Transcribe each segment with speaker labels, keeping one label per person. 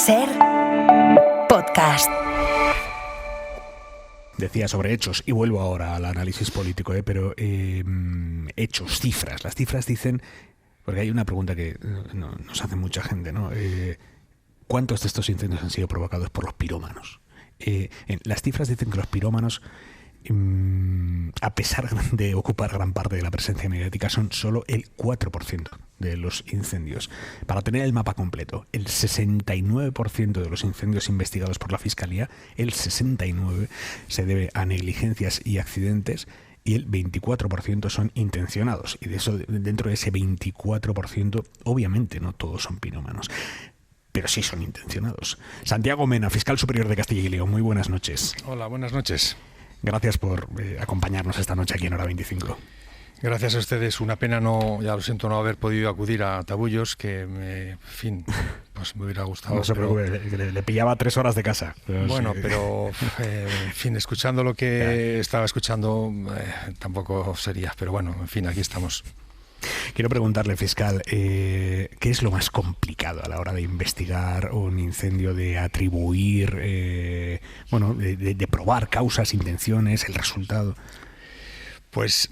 Speaker 1: SER Podcast.
Speaker 2: Decía sobre hechos, y vuelvo ahora al análisis político, pero hechos, cifras. Las cifras dicen, porque hay una pregunta que nos hace mucha gente, ¿no? ¿Cuántos de estos incendios han sido provocados por los pirómanos? Las cifras dicen que los pirómanos, a pesar de ocupar gran parte de la presencia mediática, son solo el 4% de los incendios. Para tener el mapa completo, el 69% de los incendios investigados por la Fiscalía, el 69% se debe a negligencias y accidentes, y el 24% son intencionados. Y de eso, dentro de ese 24%, obviamente no todos son pirómanos, pero sí son intencionados. Santiago Mena, fiscal superior de Castilla y León, muy buenas noches.
Speaker 3: Hola, buenas noches.
Speaker 2: Gracias por acompañarnos esta noche aquí en Hora 25.
Speaker 3: Gracias a ustedes. Una pena ya lo siento, no haber podido acudir a Tabullos, que, pues me hubiera gustado.
Speaker 2: No se preocupe, le pillaba 3 horas de casa.
Speaker 3: Bueno,
Speaker 2: sí.
Speaker 3: Pero, escuchando lo que estaba escuchando, tampoco sería. Pero bueno, en fin, aquí estamos.
Speaker 2: Quiero preguntarle, fiscal, ¿qué es lo más complicado a la hora de investigar un incendio, de atribuir, de probar causas, intenciones, el resultado?
Speaker 3: Pues,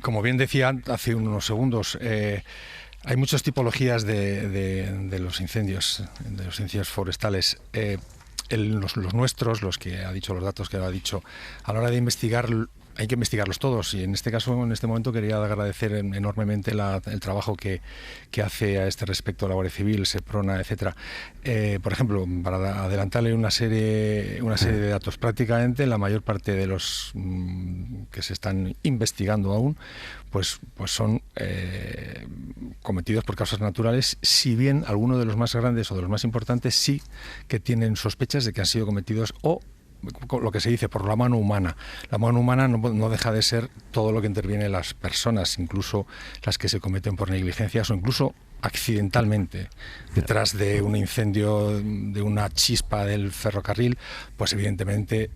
Speaker 3: como bien decía hace unos segundos, hay muchas tipologías de los incendios forestales. Los nuestros, los que ha dicho, los datos que ha dicho, a la hora de investigar, hay que investigarlos todos, y en este caso, en este momento, quería agradecer enormemente el trabajo que hace a este respecto la Guardia Civil, Seprona, etcétera. Por ejemplo, para adelantarle una serie de datos, prácticamente la mayor parte de los que se están investigando aún, pues son cometidos por causas naturales, si bien algunos de los más grandes o de los más importantes sí que tienen sospechas de que han sido cometidos lo que se dice por la mano humana. La mano humana no deja de ser todo lo que interviene en las personas, incluso las que se cometen por negligencias o incluso accidentalmente. Detrás de un incendio, de una chispa del ferrocarril, pues evidentemente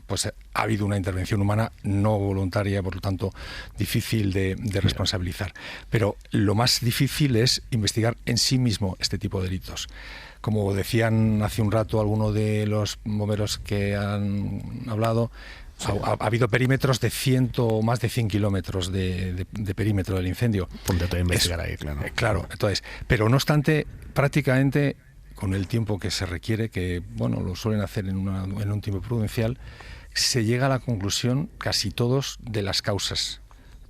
Speaker 3: pues ha habido una intervención humana no voluntaria, por lo tanto difícil de responsabilizar. Pero lo más difícil es investigar en sí mismo este tipo de delitos. Como decían hace un rato algunos de los bomberos que han hablado, ha habido perímetros de más de 100 kilómetros de perímetro del incendio.
Speaker 2: Punto de investigar ahí, claro.
Speaker 3: Claro, entonces, pero no obstante, prácticamente con el tiempo que se requiere, que lo suelen hacer en un tiempo prudencial, se llega a la conclusión casi todos de las causas.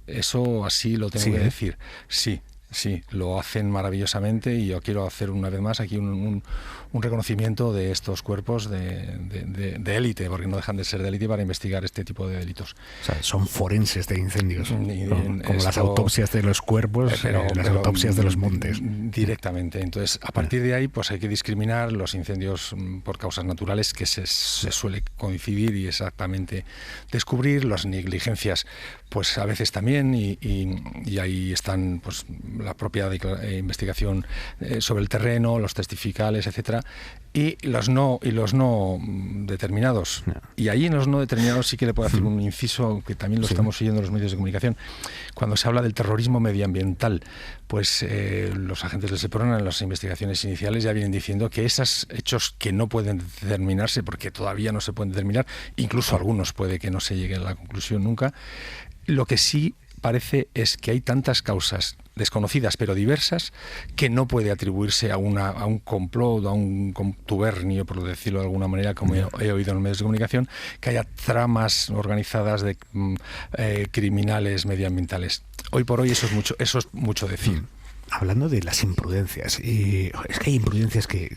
Speaker 3: Eso así lo tengo que decir. Sí, lo hacen maravillosamente, y yo quiero hacer una vez más aquí un reconocimiento de estos cuerpos de élite, porque no dejan de ser de élite para investigar este tipo de delitos.
Speaker 2: O sea, son forenses de incendios, como las autopsias de los cuerpos, las autopsias de los montes.
Speaker 3: Directamente. Entonces, a partir de ahí, pues hay que discriminar los incendios por causas naturales, que se suele coincidir y exactamente descubrir, las negligencias, pues a veces también, y ahí están pues la propia investigación sobre el terreno, los testificales, etcétera, y los no determinados. Y ahí en los no determinados sí que le puedo hacer un inciso, que también lo estamos siguiendo en los medios de comunicación. Cuando se habla del terrorismo medioambiental, pues los agentes del Seprona en las investigaciones iniciales ya vienen diciendo que esos hechos que no pueden determinarse, porque todavía no se pueden determinar, incluso algunos puede que no se llegue a la conclusión nunca, lo que sí parece es que hay tantas causas desconocidas pero diversas que no puede atribuirse a un complot, a un contubernio, por decirlo de alguna manera, como he oído en los medios de comunicación, que haya tramas organizadas de criminales medioambientales. Hoy por hoy eso es mucho decir.
Speaker 2: Hablando de las imprudencias, es que hay imprudencias que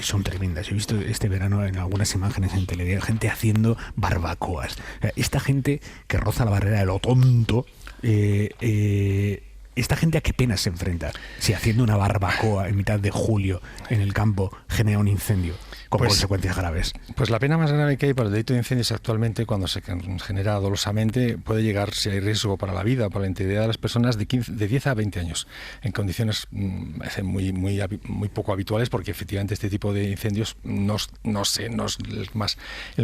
Speaker 2: son tremendas. He visto este verano en algunas imágenes en televisión gente haciendo barbacoas. Esta gente que roza la barrera de lo tonto, ¿esta gente a qué pena se enfrenta? Si haciendo una barbacoa en mitad de julio en el campo genera un incendio con consecuencias graves.
Speaker 3: Pues la pena más grave que hay para el delito de incendios actualmente, cuando se genera dolosamente, puede llegar, si hay riesgo para la vida o para la integridad de las personas, de 10 a 20 años, en condiciones muy poco habituales, porque efectivamente este tipo de incendios no es el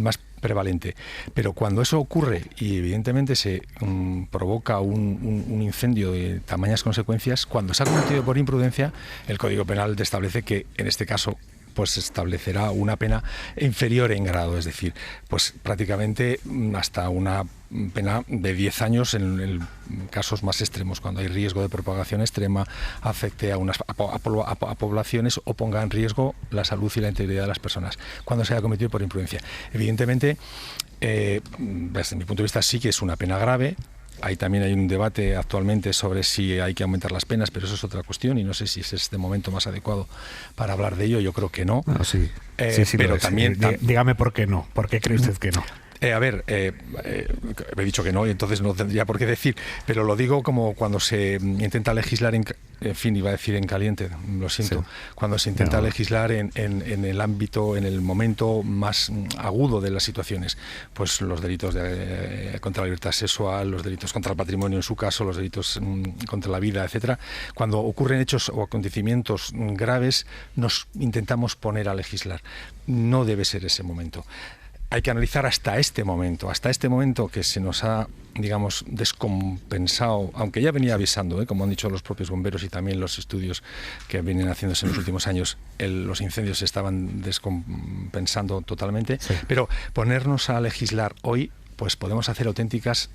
Speaker 3: más prevalente. Pero cuando eso ocurre y evidentemente se provoca un incendio de tamañas consecuencias, cuando se ha cometido por imprudencia, el Código Penal establece que en este caso pues establecerá una pena inferior en grado, es decir, pues prácticamente hasta una pena de 10 años en casos más extremos, cuando hay riesgo de propagación extrema, afecte a poblaciones o ponga en riesgo la salud y la integridad de las personas, cuando se haya cometido por imprudencia. Evidentemente, desde mi punto de vista sí que es una pena grave. También hay un debate actualmente sobre si hay que aumentar las penas, pero eso es otra cuestión y no sé si es este momento más adecuado para hablar de ello. Yo creo que no.
Speaker 2: Sí,
Speaker 3: pero también...
Speaker 2: Dígame por qué no. ¿Por qué cree usted que no?
Speaker 3: He dicho que no y entonces no tendría por qué decir, pero lo digo como cuando se intenta legislar en caliente, lo siento, cuando se intenta legislar en el ámbito, en el momento más agudo de las situaciones, pues los delitos contra la libertad sexual, los delitos contra el patrimonio en su caso, los delitos contra la vida, etcétera. Cuando ocurren hechos o acontecimientos graves, nos intentamos poner a legislar. No debe ser ese momento. Hay que analizar hasta este momento que se nos ha, digamos, descompensado, aunque ya venía avisando, como han dicho los propios bomberos y también los estudios que vienen haciéndose en los últimos años, los incendios se estaban descompensando totalmente, pero ponernos a legislar hoy, pues podemos hacer auténticas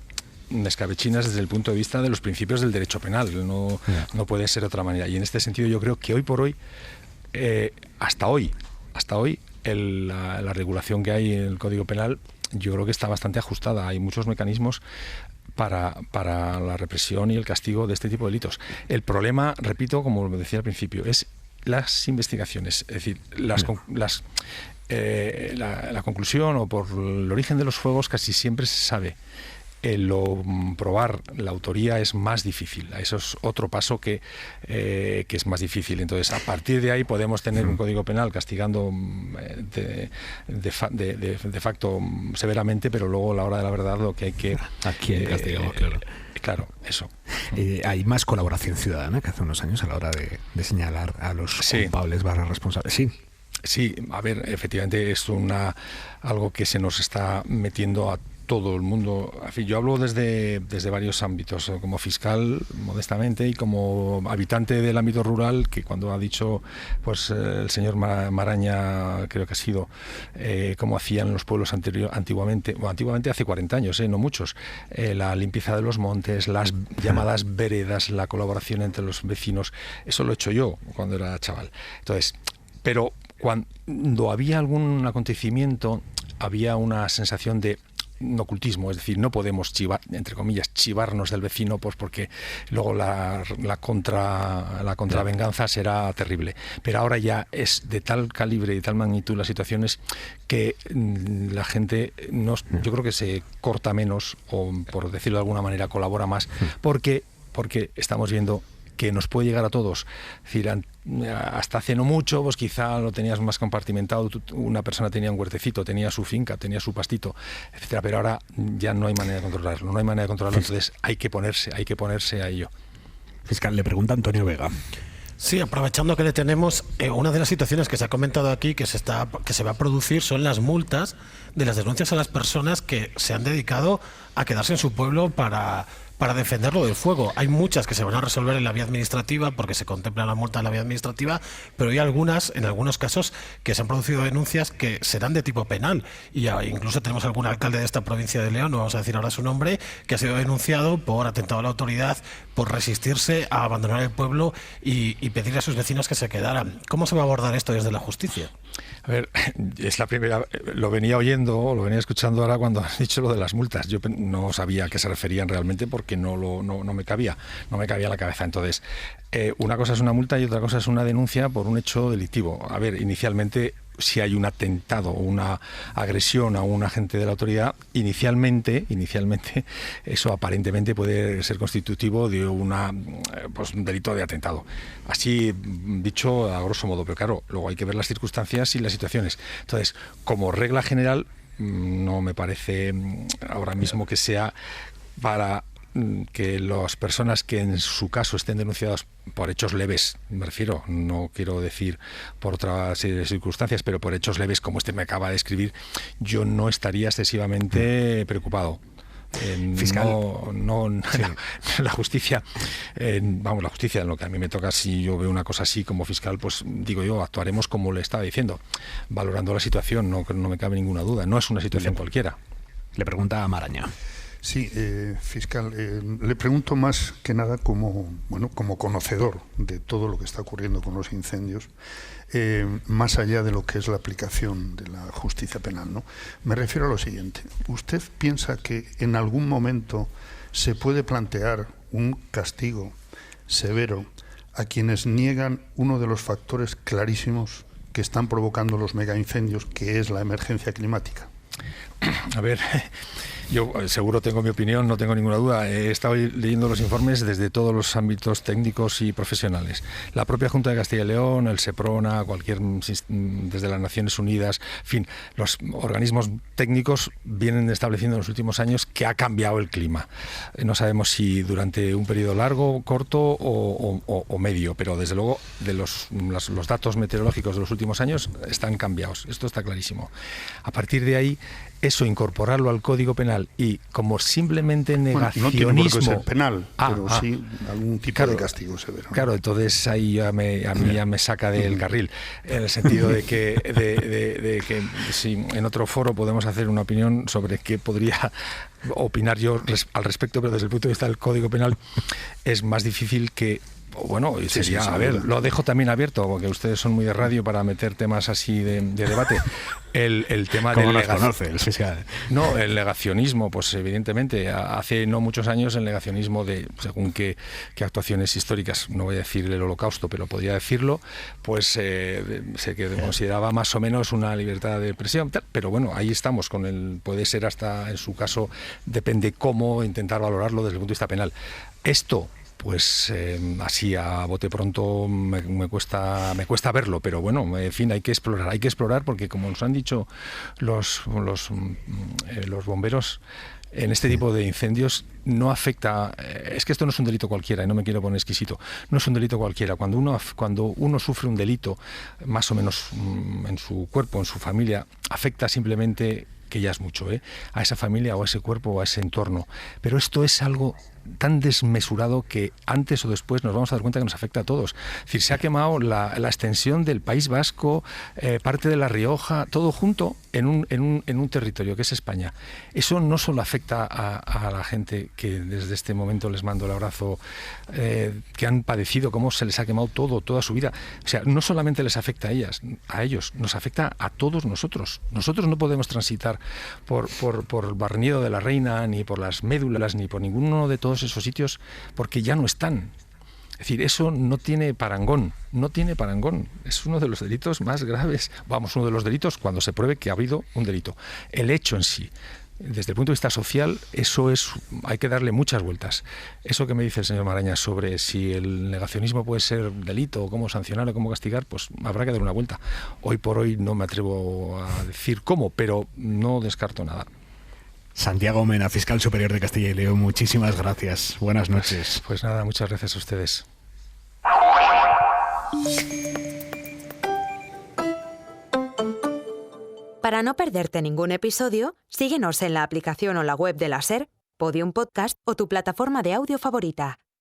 Speaker 3: escabechinas desde el punto de vista de los principios del derecho penal, no puede ser de otra manera. Y en este sentido yo creo que hoy por hoy, hasta hoy, la regulación que hay en el Código Penal yo creo que está bastante ajustada. Hay muchos mecanismos para la represión y el castigo de este tipo de delitos. El problema, repito, como decía al principio, es las investigaciones. Es decir, la conclusión o por el origen de los fuegos casi siempre se sabe. Probar la autoría es más difícil. Eso es otro paso que es más difícil. Entonces, a partir de ahí podemos tener un Código Penal castigando de facto severamente, pero luego a la hora de la verdad lo que hay que...
Speaker 2: ¿A quién castigamos?
Speaker 3: Claro, eso.
Speaker 2: Hay más colaboración ciudadana que hace unos años a la hora de señalar a los culpables /responsables.
Speaker 3: Sí, a ver, efectivamente es algo que se nos está metiendo a todo el mundo. En fin, yo hablo desde varios ámbitos, como fiscal, modestamente, y como habitante del ámbito rural, que cuando ha dicho pues el señor Maraña, creo que ha sido, como hacían los pueblos antiguamente hace 40 años, no muchos, la limpieza de los montes, las llamadas veredas, la colaboración entre los vecinos, eso lo he hecho yo cuando era chaval. Entonces, pero cuando había algún acontecimiento, había una sensación de ocultismo, es decir, no podemos entre comillas, chivarnos del vecino, pues porque luego la contravenganza será terrible. Pero ahora ya es de tal calibre y de tal magnitud las situaciones que la gente yo creo que se corta menos, o por decirlo de alguna manera colabora más, porque estamos viendo que nos puede llegar a todos. Es decir, hasta hace no mucho, pues quizá lo tenías más compartimentado, una persona tenía un huertecito, tenía su finca, tenía su pastito, etcétera, pero ahora ya no hay manera de controlarlo, entonces hay que ponerse a ello.
Speaker 2: Fiscal, le pregunta Antonio Vega.
Speaker 4: Sí, aprovechando que le tenemos, una de las situaciones que se ha comentado aquí que se va a producir son las multas de las denuncias a las personas que se han dedicado a quedarse en su pueblo para defenderlo del fuego. Hay muchas que se van a resolver en la vía administrativa porque se contempla la multa en la vía administrativa, pero hay en algunos casos, que se han producido denuncias que serán de tipo penal. Y incluso tenemos algún alcalde de esta provincia de León, no vamos a decir ahora su nombre, que ha sido denunciado por atentado a la autoridad, por resistirse a abandonar el pueblo y pedirle a sus vecinos que se quedaran. ¿Cómo se va a abordar esto desde la justicia?
Speaker 3: A ver, es la primera, lo venía escuchando ahora cuando has dicho lo de las multas. Yo no sabía a qué se referían realmente porque no me cabía en la cabeza. Entonces, una cosa es una multa y otra cosa es una denuncia por un hecho delictivo. A ver, inicialmente, si hay un atentado o una agresión a un agente de la autoridad, inicialmente eso aparentemente puede ser constitutivo de un delito de atentado. Así dicho a grosso modo, pero claro, luego hay que ver las circunstancias y las situaciones. Entonces, como regla general, no me parece ahora mismo que sea para que las personas que en su caso estén denunciadas por hechos leves, me refiero, no quiero decir por otra serie de circunstancias, pero por hechos leves como me acaba de escribir, yo no estaría excesivamente preocupado.
Speaker 2: Fiscal.
Speaker 3: La justicia, la justicia en lo que a mí me toca, si yo veo una cosa así como fiscal, pues digo yo, actuaremos como le estaba diciendo, valorando la situación, no me cabe ninguna duda, no es una situación cualquiera.
Speaker 2: Le pregunta a Maraña.
Speaker 5: Sí, fiscal, le pregunto más que nada como conocedor de todo lo que está ocurriendo con los incendios, más allá de lo que es la aplicación de la justicia penal, ¿no? Me refiero a lo siguiente. ¿Usted piensa que en algún momento se puede plantear un castigo severo a quienes niegan uno de los factores clarísimos que están provocando los megaincendios, que es la emergencia climática?
Speaker 3: A ver, yo seguro tengo mi opinión, no tengo ninguna duda. He estado leyendo los informes desde todos los ámbitos técnicos y profesionales. La propia Junta de Castilla y León, el SEPRONA, desde las Naciones Unidas, en fin, los organismos técnicos vienen estableciendo en los últimos años que ha cambiado el clima. No sabemos si durante un periodo largo, corto o medio, pero desde luego los datos meteorológicos de los últimos años están cambiados. Esto está clarísimo. A partir de ahí, eso incorporarlo al Código Penal y como simplemente negacionismo...
Speaker 5: no tiene por qué ser penal, pero sí algún tipo de castigo severo, ¿no?
Speaker 3: Claro, entonces ahí a mí ya me saca del carril, en el sentido de que si en otro foro podemos hacer una opinión sobre qué podría opinar yo al respecto, pero desde el punto de vista del Código Penal es más difícil que... Bueno, sería, a ver, lo dejo también abierto, porque ustedes son muy de radio para meter temas así de debate. El tema del el negacionismo, pues evidentemente, hace no muchos años el negacionismo de según qué actuaciones históricas, no voy a decir el Holocausto, pero podría decirlo, pues se consideraba más o menos una libertad de expresión, pero bueno, ahí estamos puede ser hasta en su caso, depende cómo intentar valorarlo desde el punto de vista penal. Esto, pues así a bote pronto me cuesta verlo, pero bueno, en fin, hay que explorar porque como nos han dicho los bomberos, en este tipo de incendios no afecta, es que esto no es un delito cualquiera, y no me quiero poner exquisito, no es un delito cualquiera. Cuando uno sufre un delito, más o menos en su cuerpo, en su familia, afecta simplemente, que ya es mucho, a esa familia o a ese cuerpo o a ese entorno. Pero esto es algo tan desmesurado que antes o después nos vamos a dar cuenta que nos afecta a todos. Es decir, se ha quemado la extensión del País Vasco, parte de La Rioja, todo junto en un territorio que es España. Eso no solo afecta a la gente que desde este momento les mando el abrazo, que han padecido cómo se les ha quemado toda su vida. O sea, no solamente les afecta a ellos, nos afecta a todos nosotros. Nosotros no podemos transitar por el Barniedo de la Reina, ni por las Médulas, ni por ninguno de todos esos sitios, porque ya no están. Es decir, eso no tiene parangón. Es uno de los delitos más graves. Uno de los delitos cuando se pruebe que ha habido un delito. El hecho en sí, desde el punto de vista social, hay que darle muchas vueltas. Eso que me dice el señor Maraña sobre si el negacionismo puede ser delito, o cómo sancionar o cómo castigar, pues habrá que dar una vuelta. Hoy por hoy no me atrevo a decir cómo, pero no descarto nada.
Speaker 2: Santiago Mena, fiscal superior de Castilla y León, muchísimas gracias. Buenas noches.
Speaker 3: Pues nada, muchas gracias a ustedes.
Speaker 1: Para no perderte ningún episodio, síguenos en la aplicación o la web de la SER, Podium Podcast o tu plataforma de audio favorita.